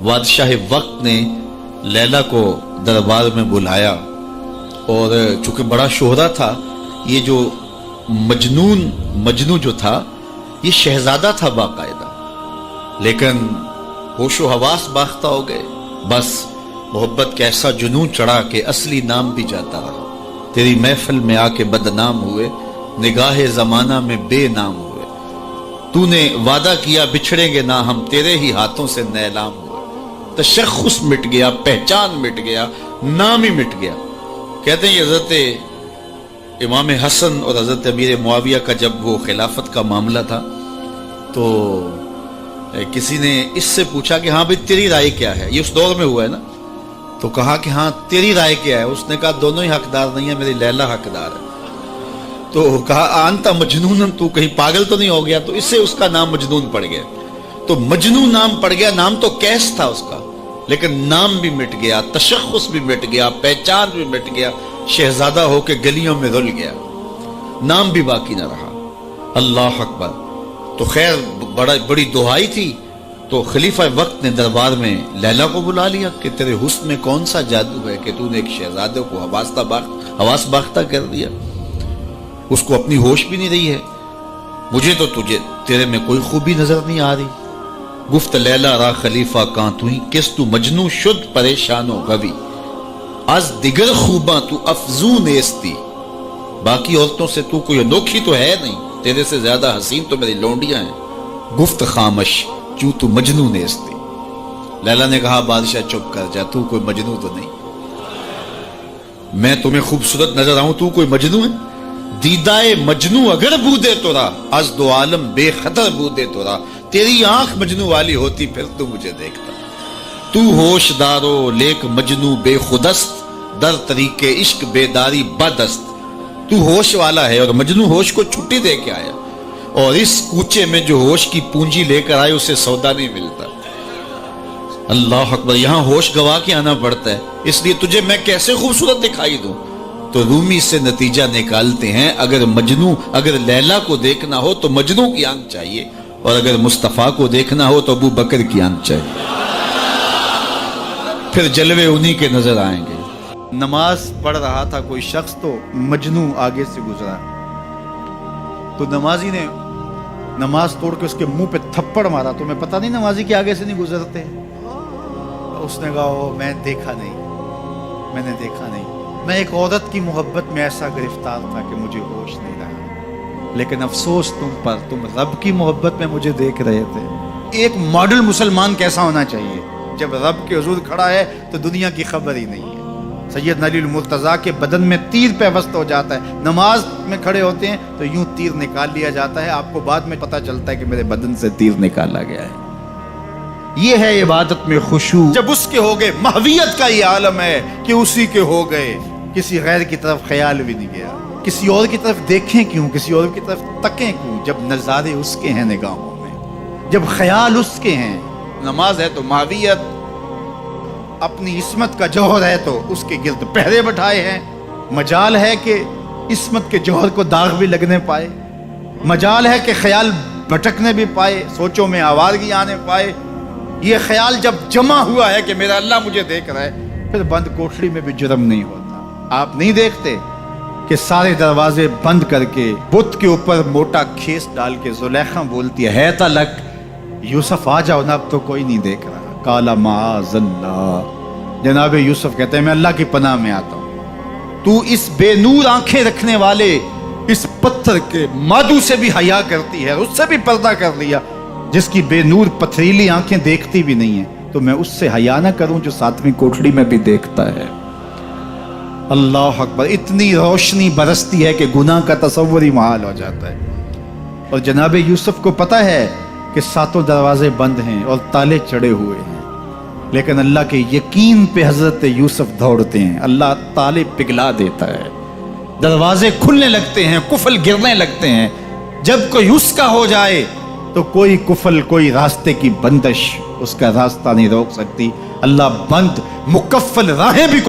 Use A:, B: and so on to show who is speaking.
A: بادشاہ وقت نے لیلا کو دربار میں بلایا، اور چونکہ بڑا شہرہ تھا، یہ جو مجنو جو تھا یہ شہزادہ تھا باقاعدہ، لیکن ہوش و حواس باختہ ہو گئے۔ بس محبت کا ایسا جنون چڑھا کہ اصلی نام بھی جاتا رہا۔ تیری محفل میں آ کے بدنام ہوئے، نگاہ زمانہ میں بے نام ہوئے۔ تو نے وعدہ کیا بچھڑیں گے نہ ہم، تیرے ہی ہاتھوں سے نیلام ہوئے۔ تشخص مٹ گیا، پہچان مٹ گیا، نام ہی مٹ گیا۔ کہتے ہیں یہ حضرت امام حسن اور حضرت امیر معاویہ کا جب وہ خلافت کا معاملہ تھا تو کسی نے اس سے پوچھا کہ ہاں بھئی تیری رائے کیا ہے، یہ اس دور میں ہوا ہے نا، تو کہا کہ ہاں تیری رائے کیا ہے؟ اس نے کہا دونوں ہی حقدار نہیں ہیں، میری لیلا حقدار ہے۔ تو کہا آنتا مجنون، تو کہیں پاگل تو نہیں ہو گیا؟ تو اس سے اس کا نام مجنون پڑ گیا۔ تو مجنون نام پڑ گیا، نام تو کیس تھا اس کا، لیکن نام بھی مٹ گیا، تشخص بھی مٹ گیا، پہچان بھی مٹ گیا، شہزادہ ہو کے گلیوں میں رل گیا، نام بھی باقی نہ رہا۔ اللہ اکبر۔ تو خیر بڑی دعائی تھی، تو خلیفہ وقت نے دربار میں لیلا کو بلا لیا کہ تیرے حسن میں کون سا جادو ہے کہ تو نے ایک شہزادے کو حواس باختہ کر دیا، اس کو اپنی ہوش بھی نہیں رہی ہے، مجھے تو تیرے میں کوئی خوبی نظر نہیں آ رہی۔ گفت لیلا را خلیفہ کان توئی، کس تو مجنو شد پریشان و غوی، از دیگر خوباں تو افزون نیستی، باقی عورتوں سے تو کوئی انوکھی تو ہے نہیں، تیرے سے زیادہ حسین تو میری لونڈیاں ہیں۔ گفت خامش چوں تو مجنو نیستی، لیلا نے کہا بادشاہ چپ کر جا، تو کوئی مجنو تو نہیں، میں تمہیں خوبصورت نظر آؤں، تو کوئی مجنو ہے؟ دیدائے مجنو اگر بودے تو را، از دو عالم بے خطر بودے تو را، تیری آنکھ مجنو والی ہوتی پھر تو مجھے دیکھتا۔ تو ہوش دارو لیک مجنو بے خودست، در طریق عشق بیداری بدست، تو ہوش والا ہے اور مجنو ہوش کو چھٹی دے کے آیا، اور اس کوچے میں جو ہوش کی پونجی لے کر آئے اسے سودا نہیں ملتا۔ اللہ اکبر۔ یہاں ہوش گوا کے آنا پڑتا ہے، اس لیے تجھے میں کیسے خوبصورت دکھائی دوں؟ تو رومی سے نتیجہ نکالتے ہیں، اگر لیلا کو دیکھنا ہو تو مجنو کی آنکھ چاہیے، اور اگر مصطفیٰ کو دیکھنا ہو تو ابو بکر کی آنکھ چاہیے، پھر جلوے انہی کے نظر آئیں گے۔ نماز پڑھ رہا تھا کوئی شخص، تو مجنو آگے سے گزرا، تو نمازی نے نماز توڑ کے اس کے منہ پہ تھپڑ مارا۔ تو میں پتہ نہیں نمازی کے آگے سے نہیں گزرتے؟ اس نے کہا میں نے دیکھا نہیں، میں ایک عورت کی محبت میں ایسا گرفتار تھا کہ مجھے ہوش نہیں رہا، لیکن افسوس تم رب کی محبت میں مجھے دیکھ رہے تھے۔ ایک ماڈل مسلمان کیسا ہونا چاہیے؟ جب رب کے حضور کھڑا ہے تو دنیا کی خبر ہی نہیں ہے۔ سیدنا علی المرتضیٰ کے بدن میں تیر پیوست ہو جاتا ہے، نماز میں کھڑے ہوتے ہیں تو یوں تیر نکال لیا جاتا ہے، آپ کو بعد میں پتہ چلتا ہے کہ میرے بدن سے تیر نکالا گیا ہے۔ یہ ہے عبادت میں خشوع۔ جب اس کے ہو گئے، محویت کا یہ عالم ہے کہ اسی کے ہو گئے، کسی غیر کی طرف خیال بھی نہیں گیا۔ کسی اور کی طرف دیکھیں کیوں، کسی اور کی طرف تکیں کیوں، جب نظارے اس کے ہیں نگاہوں میں، جب خیال اس کے ہیں۔ نماز ہے تو محویت، اپنی عصمت کا جوہر ہے تو اس کے گرد پہرے بٹھائے ہیں۔ مجال ہے کہ عصمت کے جوہر کو داغ بھی لگنے پائے، مجال ہے کہ خیال بھٹکنے بھی پائے، سوچوں میں آوارگی آنے پائے۔ یہ خیال جب جمع ہوا ہے کہ میرا اللہ مجھے دیکھ رہا ہے، پھر بند کوٹھڑی میں بھی جرم نہیں ہوتا۔ آپ نہیں دیکھتے کہ سارے دروازے بند کر کے بت کے اوپر موٹا کھیس ڈال کے زلیخا بولتی ہے تلک یوسف آ جاؤ نا، اب تو کوئی نہیں دیکھ رہا۔ کالا معاذ اللہ، جناب یوسف کہتے ہیں میں اللہ کی پناہ میں آتا ہوں، تو اس بے نور آنکھیں رکھنے والے اس پتھر کے مادو سے بھی حیا کرتی ہے، اس سے بھی پردہ کر لیا، جس کی بے نور پتھریلی آنکھیں دیکھتی بھی نہیں ہیں، تو میں اس سے حیا نہ کروں جو ساتویں کوٹھڑی میں بھی دیکھتا ہے۔ اللہ اکبر۔ اتنی روشنی برستی ہے کہ گناہ کا تصور ہی محال ہو جاتا ہے۔ اور جناب یوسف کو پتہ ہے کہ ساتوں دروازے بند ہیں اور تالے چڑھے ہوئے ہیں، لیکن اللہ کے یقین پہ حضرت یوسف دوڑتے ہیں، اللہ تالے پگھلا دیتا ہے، دروازے کھلنے لگتے ہیں، قفل گرنے لگتے ہیں۔ جب کوئی اس کا ہو جائے تو کوئی قفل، کوئی راستے کی بندش اس کا راستہ نہیں روک سکتی۔ اللہ بند مکفل راہیں بھی